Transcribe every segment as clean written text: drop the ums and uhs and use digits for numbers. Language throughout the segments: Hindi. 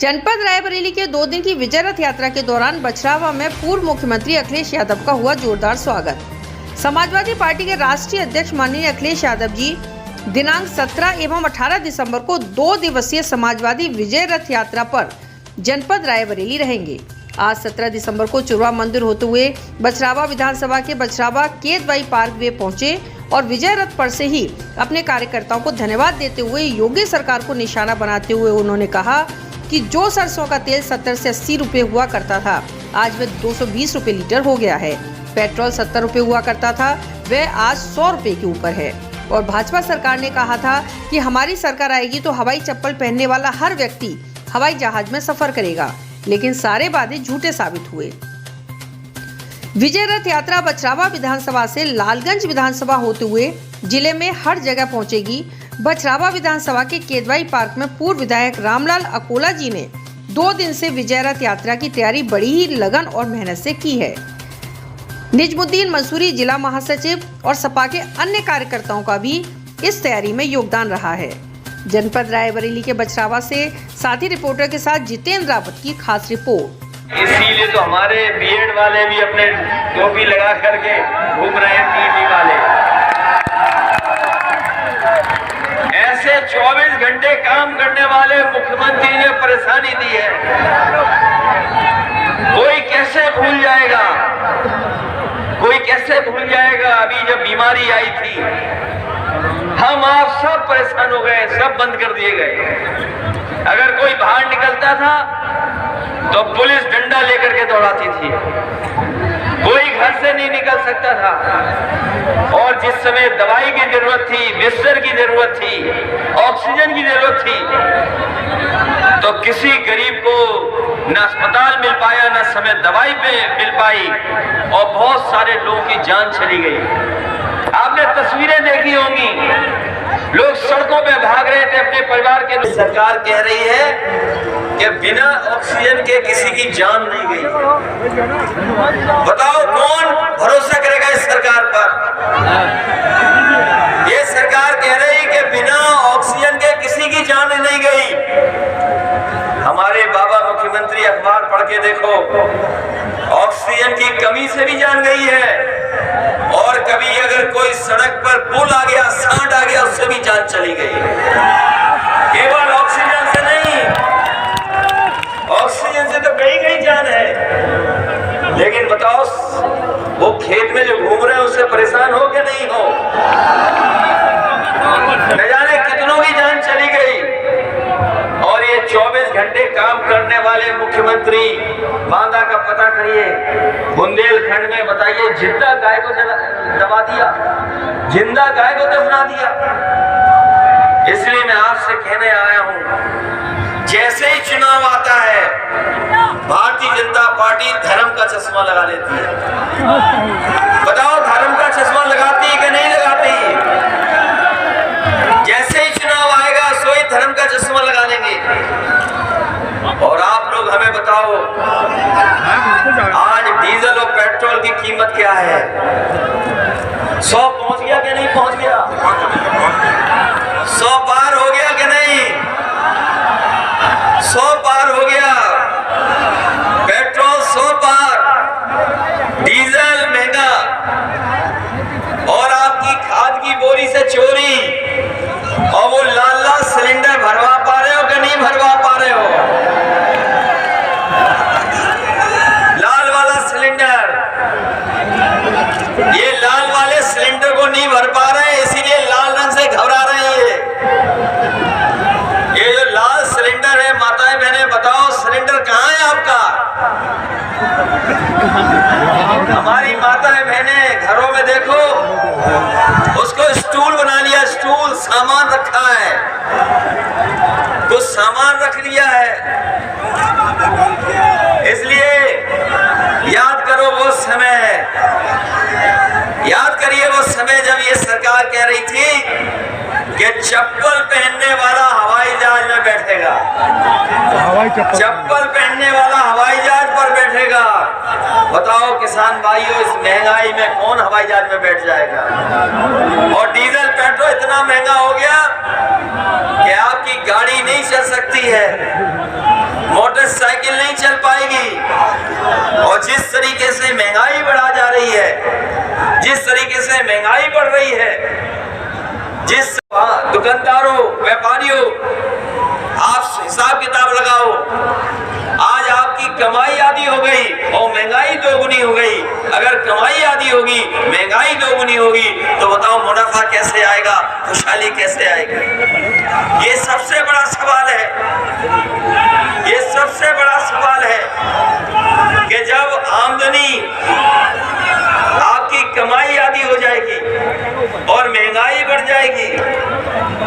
जनपद रायबरेली के 2 दिन की विजय रथ यात्रा के दौरान बछरावा में पूर्व मुख्यमंत्री अखिलेश यादव का हुआ जोरदार स्वागत। समाजवादी पार्टी के राष्ट्रीय अध्यक्ष माननीय अखिलेश यादव जी दिनांक 17 एवं 18 दिसंबर को 2 दिवसीय समाजवादी विजय रथ यात्रा पर जनपद रायबरेली रहेंगे। आज 17 दिसंबर को चुरवा मंदिर होते हुए बछरावा विधानसभा के बछरावा केतवाई पार्क वे पहुंचे और विजय रथ पर से ही अपने कार्यकर्ताओं को धन्यवाद देते हुए योगी सरकार को निशाना बनाते हुए उन्होंने कहा कि जो सरसों का तेल 70 से 80 रुपए हुआ करता था, आज वह 220 रुपए लीटर हो गया है। पेट्रोल 70 रुपए हुआ करता था, वह आज 100 रुपए के ऊपर है। और भाजपा सरकार ने कहा था कि हमारी सरकार आएगी तो हवाई चप्पल पहनने वाला हर व्यक्ति हवाई जहाज में सफर करेगा, लेकिन सारे वादे झूठे साबित हुए। विजय रथ यात्रा बछरावा विधानसभा से लालगंज विधानसभा होते हुए जिले में हर जगह पहुंचेगी। बछरावा विधानसभा के केतवाई पार्क में पूर्व विधायक रामलाल अकोला जी ने 2 दिन से विजय रथ यात्रा की तैयारी बड़ी ही लगन और मेहनत से की है। निजमुद्दीन मंसूरी जिला महासचिव और सपा के अन्य कार्यकर्ताओं का भी इस तैयारी में योगदान रहा है। जनपद रायबरेली के बछरावा से साथी रिपोर्टर के साथ जितेंद्र रावत की खास रिपोर्ट। इसीलिए तो हमारे बीएड वाले भी अपने टोपी लगा करके घूम रहे हैं, टीवी वाले। ऐसे 24 घंटे काम करने वाले मुख्यमंत्री ने परेशानी दी है, कोई कैसे भूल जाएगा, कोई कैसे भूल जाएगा। अभी जब बीमारी आई थी हम आप सब परेशान हो गए, सब बंद कर दिए गए। अगर कोई बाहर निकलता था तो पुलिस डंडा लेकर के दौड़ाती थी, कोई घर से नहीं निकल सकता था। और जिस समय दवाई की जरूरत थी, बिस्तर की जरूरत थी, ऑक्सीजन की जरूरत थी, तो किसी गरीब को न अस्पताल मिल पाया, न समय दवाई पे मिल पाई और बहुत सारे लोगों की जान चली गई। आपने तस्वीरें देखी होंगी, लोग सड़कों पे भाग रहे थे अपने परिवार के। सरकार कह रही है कि बिना ऑक्सीजन के किसी की जान नहीं गई। बताओ कौन भरोसा करेगा इस सरकार पर? ये सरकार कह रही कि बिना ऑक्सीजन के किसी की जान नहीं गई। हमारे बाबा मुख्यमंत्री अखबार पढ़ के देखो, ऑक्सीजन की कमी से भी जान गई है। और कभी अगर कोई सड़क पर पुल आ गया, सांड आ गया, उससे भी जान चली गई। केवल ऑक्सीजन से नहीं, ऑक्सीजन से तो कई जान है। लेकिन बताओ, वो खेत में जो घूम रहे हैं उससे परेशान हो के नहीं हो? न जाने कितनों की जान चली गई। और ये 24 घंटे काम करने वाले मुख्यमंत्री, बांदा का पता करिए, बुंदेलखंड में बताइए, जिंदा गाय को दबा दिया, जिंदा गाय को दफना दिया। इसलिए मैं आपसे कहने आया हूं, जैसे ही चुनाव आता है भारतीय जनता पार्टी धर्म का चश्मा लगा लेती है। बताओ, धर्म का चश्मा लगाती है कि नहीं लगाती? जैसे ही चुनाव आएगा सोई धर्म का चश्मा लगा लेंगे। और आप लोग हमें बताओ, आज डीजल और पेट्रोल की कीमत क्या है? 100 पहुंच गया कि नहीं पहुंच गया? 100 पार हो गया कि नहीं? 100 पार हो गया। पेट्रोल 100 पार, डीजल महंगा, और आपकी खाद की बोरी से चोरी। और वो लाल सिलेंडर भरवा पा रहे हो कि नहीं भरवा पा रहे हो? लाल वाला सिलेंडर, ये लाल वाले सिलेंडर को नहीं भर पा रहे, इसीलिए लाल रंग से घबरा रहे हैं। ये जो लाल सिलेंडर है, माताएं बहनें बताओ, सिलेंडर कहाँ है आपका? हमारी माताएं बहनें घरों में देखो, उसको स्टूल बना लिया, स्टूल, सामान रखा है, कुछ सामान रख लिया है। इसलिए याद करो वो समय, याद करिए वो समय जब ये सरकार कह रही थी कि चप्पल पहनने वाला हवाई जहाज में बैठेगा, चप्पल पहनने वाला हवाई जहाज पर बैठेगा। बताओ किसान भाइयों, इस महंगाई में कौन हवाई जहाज में बैठ जाएगा? और डीजल पेट्रोल इतना महंगा हो गया कि आपकी गाड़ी नहीं चल सकती है। से महंगाई बढ़ा जा रही है, जिस तरीके से महंगाई बढ़ रही है, जिस दुकानदारों व्यापारियों आप हिसाब किताब लगाओ, आज आपकी कमाई आधी हो गई और महंगाई दोगुनी हो गई। अगर कमाई आधी होगी, महंगाई दोगुनी होगी, तो बताओ मुनाफा कैसे आएगा, खुशहाली कैसे आएगी? ये सबसे बड़ा सवाल है, ये सबसे बड़ा सवाल है कि जब आमदनी आपकी कमाई आधी हो जाएगी और महंगाई बढ़ जाएगी,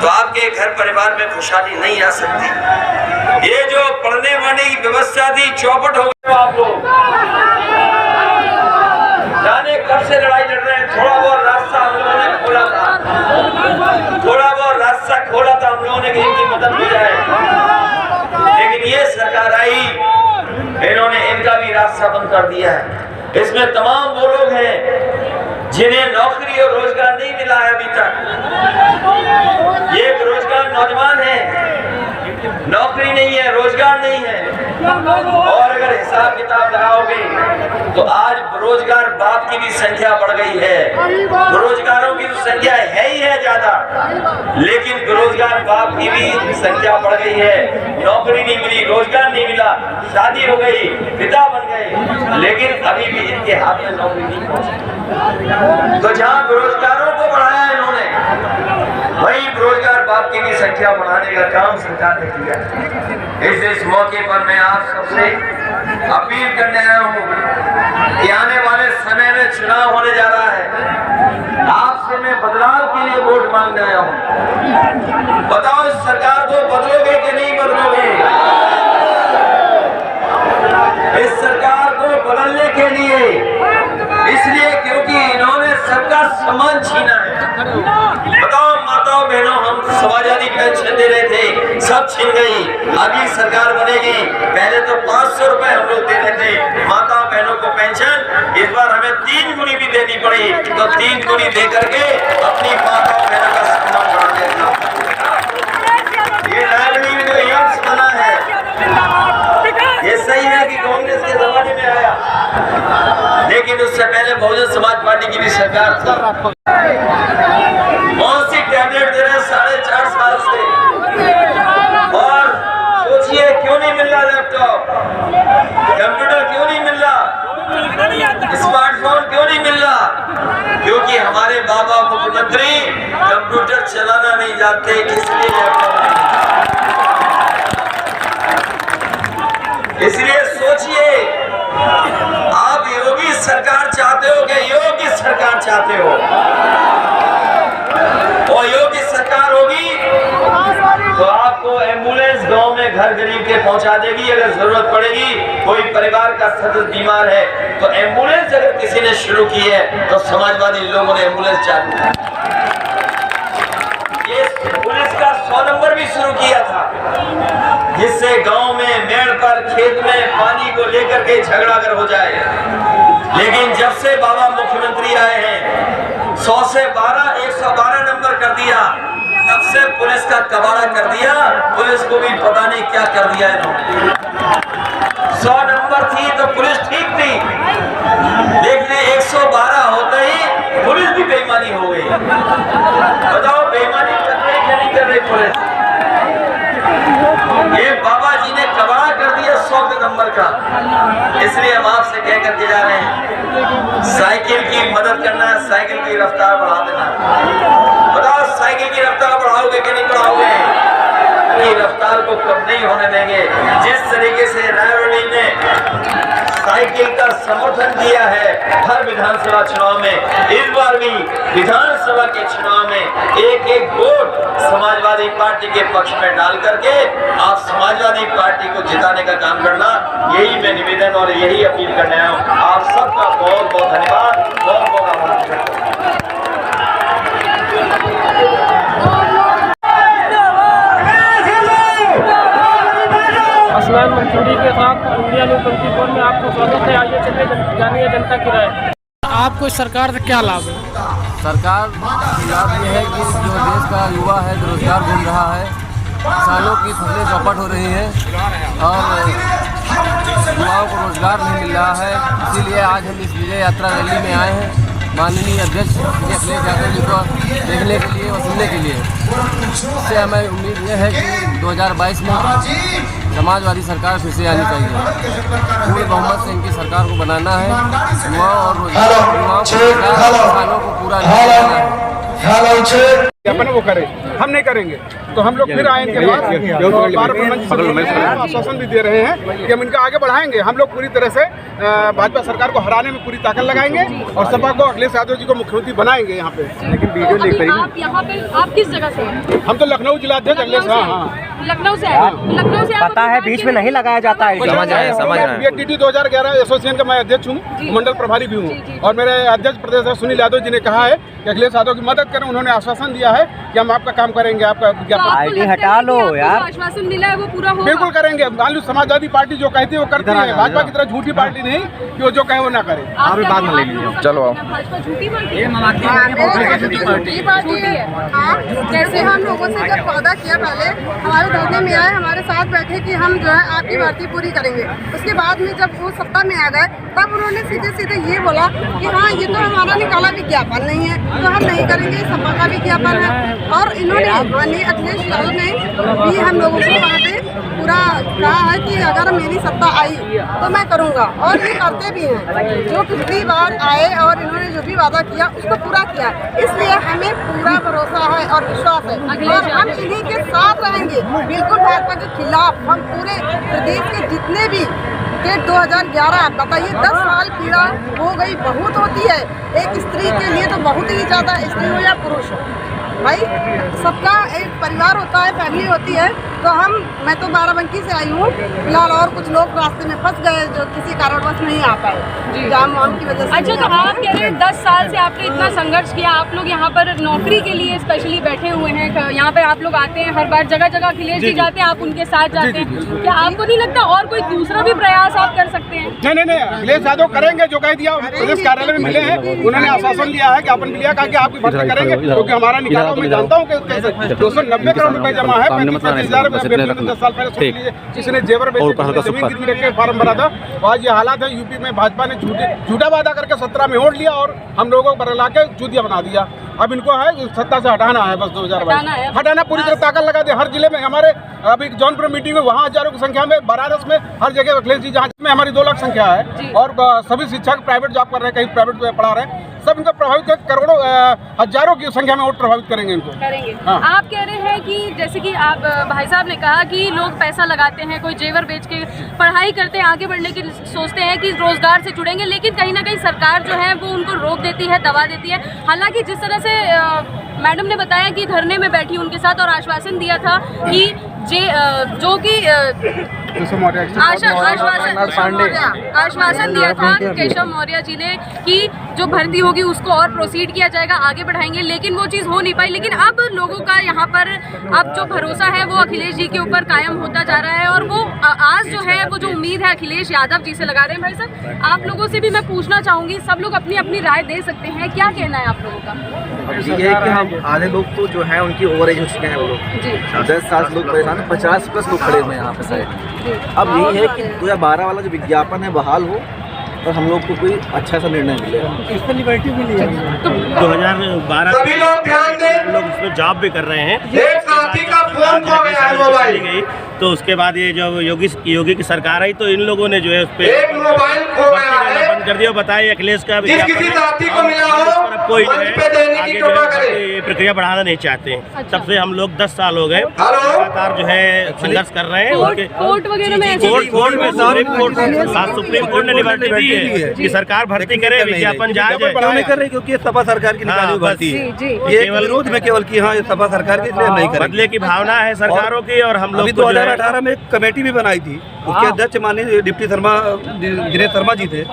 तो आपके घर परिवार में खुशहाली नहीं आ सकती। ये जो पढ़ने वढ़ने की व्यवस्था थी, चौपट हो गए आप लोग। जाने कब से लड़ाई लड़ रहे हैं। थोड़ा बहुत रास्ता हम लोगों ने खोला था, थोड़ा बहुत रास्ता खोला था हम लोगों ने कि इनकी मदद हो जाए, लेकिन ये सरकार आई, इन्होंने इनका भी रास्ता बंद कर दिया है। इसमें तमाम वो लोग हैं जिन्हें नौकरी और रोजगार नहीं मिला है अभी तक। ये बेरोजगार नौजवान हैं, नौकरी नहीं है, रोजगार नहीं है। और अगर हिसाब किताब लगाओगे तो आज बेरोजगार बाप की भी संख्या बढ़ गई है। बेरोजगारों की तो संख्या है ही है ज्यादा, लेकिन बेरोजगार बाप की भी संख्या बढ़ गई है। नौकरी नहीं मिली, रोजगार नहीं मिला, शादी हो गई, पिता बन गए, लेकिन अभी भी इनके हाथ में नौकरी नहीं पहुंची। तो जहां बेरोजगारों को बढ़ाया इन्होंने, वही बेरोजगार बाप की भी संख्या बढ़ाने का काम सरकार ने किया। इस मौके पर मैं आप सबसे अपील करने आया हूँ कि आने वाले समय में चुनाव होने जा रहा है, आपसे मैं बदलाव के लिए वोट मांगने आया हूँ। बताओ इस सरकार को बदलोगे कि नहीं बदलोगे? इस सरकार को बदलने के लिए, इसलिए क्योंकि इन्होंने सबका सम्मान छीना है। बताओ माताओं बहनों, हम समाजवादी पेंशन दे रहे थे, सब छीन गई। अभी सरकार बनेगी, पहले तो 500 रुपए हम लोग दे रहे थे माताओं बहनों को पेंशन, इस बार हमें 3 गुनी भी देनी पड़ी, तो 3 गुनी दे करके अपनी माताओं बहनों का सम्मान बढ़ा देना। ये लाइब्रेरी में जो एम्स बना है, ये सही है कि कांग्रेस के जमाने में आया, लेकिन उससे पहले बहुजन समाज पार्टी की भी सरकार थी। कौन सी टैबलेट दे रहे हैं 4.5 साल से, और सोचिए क्यों नहीं मिल रहा लैपटॉप, कंप्यूटर क्यों नहीं मिल रहा, स्मार्टफोन क्यों नहीं मिल रहा? क्योंकि हमारे बाबा मुख्यमंत्री कंप्यूटर चलाना नहीं जानते, इसलिए लैपटॉप नहीं। इसलिए सोचिए, आप योगी सरकार चाहते हो कि योगी सरकार चाहते हो? और योगी सरकार होगी तो आपको एम्बुलेंस गांव में घर गरीब के पहुंचा देगी। अगर जरूरत पड़ेगी, कोई परिवार का सदस्य बीमार है, तो एम्बुलेंस अगर किसी ने शुरू की है तो समाजवादी लोगों ने एम्बुलेंस चालू की। ये पुलिस का 100 नंबर भी शुरू किया था, जिससे गांव में मेड़ पर खेत में पानी को लेकर के झगड़ा अगर हो जाए। लेकिन जब से बाबा मुख्यमंत्री आए हैं, 100 से 112 नंबर कर दिया, तब से पुलिस का कबाड़ा कर दिया। पुलिस को भी पता नहीं क्या कर दिया इन्होंने। 100 नंबर थी तो पुलिस ठीक थी, लेकिन 112 होते ही पुलिस भी बेईमानी हो गई। बताओ बेईमानी कर रही क्या नहीं कर रही पुलिस? ये बाबा जी ने कबाड़ा कर दिया 100 नंबर का। इसलिए हम आपसे कह करके जा रहे हैं, साइकिल की मदद करना है, साइकिल की रफ्तार बढ़ा देना। बताओ साइकिल की रफ्तार बढ़ाओगे कि नहीं बढ़ाओगे? की रफ्तार को कम नहीं होने देंगे। जिस तरीके से रायबरेली ने साइकिल का समर्थन किया है हर विधानसभा चुनाव में, इस बार भी विधानसभा के चुनाव में एक वोट समाजवादी पार्टी के पक्ष में डाल करके आप समाजवादी पार्टी को जिताने का काम करना, यही मैं निवेदन और यही अपील करने आया हूँ। आप सबका बहुत बहुत धन्यवाद, बहुत बहुत आभार। असलान मंसूरी के साथ इंडिया न्यूज़ 24 में आपको स्वागत है। आइए चलिए जानिए जनता की राय। आपको इस सरकार से क्या लाभ है? सरकार लाभ ये है कि जो देश का युवा है बेरोजगार घूम रहा है, किसानों की फसलें चौपट हो रही हैं और युवाओं को रोजगार नहीं मिल रहा है, इसीलिए आज हम इस विजय यात्रा रैली में आए हैं माननीय अध्यक्ष श्री अखिलेश यादव जी को देखने के लिए और सुनने के लिए। इससे हमें उम्मीद यह है कि 2022 में समाजवादी सरकार फिर से आनी चाहिए। पूरे बहुमत से इनकी सरकार को बनाना है, युवाओं और युवाओं को किसानों को पूरा न्याय देना है। अपन वो करे, हम नहीं करेंगे तो हम लोग फिर आए इनके पास और बार आश्वासन भी दे रहे हैं कि हम इनका आगे बढ़ाएंगे। हम लोग पूरी तरह से भाजपा सरकार को हराने में पूरी ताकत लगाएंगे और सपा को अखिलेश यादव जी को मुख्यमंत्री बनाएंगे यहाँ पे। लेकिन वीडियो नहीं करेंगे। आप यहाँ पे आप किस जगह से हैं? हम तो लखनऊ जिला अध्यक्ष अखिलेश। लखनऊ से है। लखनऊ से पता है बीच में नहीं लगाया जाता है। BATT 2011 एसोसिएशन का मैं अध्यक्ष हूँ, मंडल प्रभारी भी हूँ और मेरे अध्यक्ष प्रदेश सुनील यादव जी ने कहा है कि अखिलेश यादव की मदद करें। उन्होंने आश्वासन दिया है कि हम आपका काम करेंगे, आपका विज्ञापन आईडी हटा लो यार। आश्वासन मिला है वो पूरा होगा। बिल्कुल करेंगे। मान लो समाजवादी पार्टी जो कहती है वो करती है, भाजपा की तरह झूठी पार्टी नहीं कि वो जो कहे वो ना करे। आप बाद में ले लीजिए। चलो आओ। भाजपा झूठी पार्टी है। जैसे हम लोगों से जब वादा किया पहले हमारे धरने में आए, हमारे साथ बैठे कि हम जो है आपकी भर्ती पूरी करेंगे। उसके बाद में जब वो सत्ता में आ गए तब उन्होंने सीधे सीधे ये बोला कि हाँ ये तो हमारा निकाला विज्ञापन नहीं है तो हम नहीं करेंगे, सपा का विज्ञापन है। और इन्होंने माननीय अखिलेश यादव ने भी हम लोगों को वहाँ पे पूरा कहा है कि अगर मेरी सत्ता आई तो मैं करूँगा और ये करते भी हैं। जो पिछली बार आए और इन्होंने जो भी वादा किया उसको पूरा किया, इसलिए हमें पूरा भरोसा है और विश्वास है और हम इन्हीं के साथ रहेंगे। बिल्कुल भाजपा के खिलाफ हम पूरे प्रदेश के जितने भी 2011 बताइए 10 साल पीड़ा हो गई बहुत होती है एक स्त्री के लिए, तो बहुत ही ज़्यादा, स्त्री हो या पुरुष हो भाई, सबका एक परिवार होता है, फैमिली होती है। तो मैं तो बाराबंकी से आई हूँ फिलहाल और कुछ लोग रास्ते में फंस गए जो किसी कारणवश नहीं आ पाए जाम वाम की वजह से। अच्छा, तो आप कह रहे हैं 10 साल से आपने इतना संघर्ष किया, आप लोग यहाँ पर नौकरी के लिए स्पेशली बैठे हुए हैं, यहाँ पे आप लोग आते हैं हर बार, जगह जगह अखिलेश जी जाते हैं, आप उनके साथ जाते हैं, क्या आपको नहीं लगता और कोई दूसरा भी प्रयास आप कर सकते हैं? नहीं, अखिलेश यादव करेंगे जो कह दिया। प्रदेश कार्यालय में मिले हैं, उन्होंने आश्वासन दिया है कि अपन मिलिया कहा कि आपकी भर्ती करेंगे क्योंकि हमारा निकाला मैं जानता हूँ कि 290 करोड़ रुपए जमा है। 10 साल पहले किसी ने जेवर जमीन गिरवी रख के फार्म भरा था। आज ये हालात है, यूपी में भाजपा ने झूठा वादा करके 17 में वोट लिया और हम लोगों को बरला के चूतिया बना दिया। अब इनको है सत्ता से हटाना है, बस 2022 हटाना, पूरी तरह ताकत लगा दे। हर जिले में हमारे अभी जौनपुर मीटिंग में वहाँ हजारों की संख्या में, बनारस में, हर जगह अखिलेश जी, जहाँ में हमारी 2 लाख संख्या है और सभी शिक्षक प्राइवेट जॉब कर रहे हैं, कहीं प्राइवेट पढ़ा रहे हैं, सब इनको प्रभावित कर, करोड़ों हजारों की संख्या में वोट प्रभावित करेंगे इनको। हाँ। आप कह रहे हैं कि जैसे कि आप भाई साहब ने कहा कि लोग पैसा लगाते हैं, कोई जेवर बेच के पढ़ाई करते हैं, आगे बढ़ने की सोचते हैं कि रोजगार से जुड़ेंगे, लेकिन कहीं ना कहीं सरकार जो है वो उनको रोक देती है, दबा देती है। हालांकि जिस तरह से मैडम ने बताया कि धरने में बैठी उनके साथ और आश्वासन दिया था कि जो कि आश्वासन दिया था केशव मौर्य जी ने कि जो भर्ती होगी उसको और प्रोसीड किया जाएगा, आगे बढ़ाएंगे, लेकिन वो चीज़ हो नहीं पाई। लेकिन अब लोगों का यहाँ पर अब जो भरोसा है वो अखिलेश जी के ऊपर कायम होता जा रहा है और वो आज जो है वो जो उम्मीद है अखिलेश यादव जी से लगा रहे हैं। भाई साहब, आप लोगों से भी मैं पूछना चाहूँगी, सब लोग अपनी अपनी राय दे सकते हैं, क्या कहना है आप लोगों का? ये है कि हम आधे लोग तो जो है उनकी ओवर एज हो चुके हैं, वो लोग 10 साल लोग परेशान, 50+ लोग खड़े हुए हैं यहाँ पे साइड। अब यही है कि 2012 वाला जो विज्ञापन है बहाल हो और हम लोग को कोई अच्छा सा निर्णय मिलेगा। इस पर लिबर्टी भी लिया 2012 सभी लोग ध्यान दें, लोग उसमें जॉब भी कर रहे हैं। एक साथी का फोन खो गया है मोबाइल, गई तो उसके बाद ये जब योगी की सरकार आई तो इन लोगों ने जो है उस एक मोबाइल खो गया है, बंद कर दिया। बताइए अखिलेश का जिस किसी साथी को मिला हो कोई जो मंच है पे देने की आगे जो कृपा है करें। ये प्रक्रिया बढ़ाना नहीं चाहते हैं। तब से हम लोग 10 साल हो गए लगातार जो है संघर्ष कर रहे हैं। उनके कोर्ट वगैरह में कोर्ट में सुप्रीम कोर्ट ने लिबर्टी दी है कि सरकार भर्ती करे, विज्ञापन जाए क्यों नहीं कर रही? क्योंकि ये सपा सरकार की निकाली हुई भर्ती है, ये केवल विरोध में केवल कि हाँ ये सपा सरकार की, इसलिए हम नहीं करेंगे। बदले की भावना है सरकारों की और हम लोग 2018 में एक कमेटी भी बनाई थी, उसके अध्यक्ष माननीय डिप्टी दिनेश शर्मा जी थे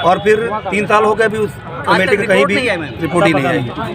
और फिर 3 साल हो गए अभी उस कमेटी की कहीं भी रिपोर्ट ही नहीं आई।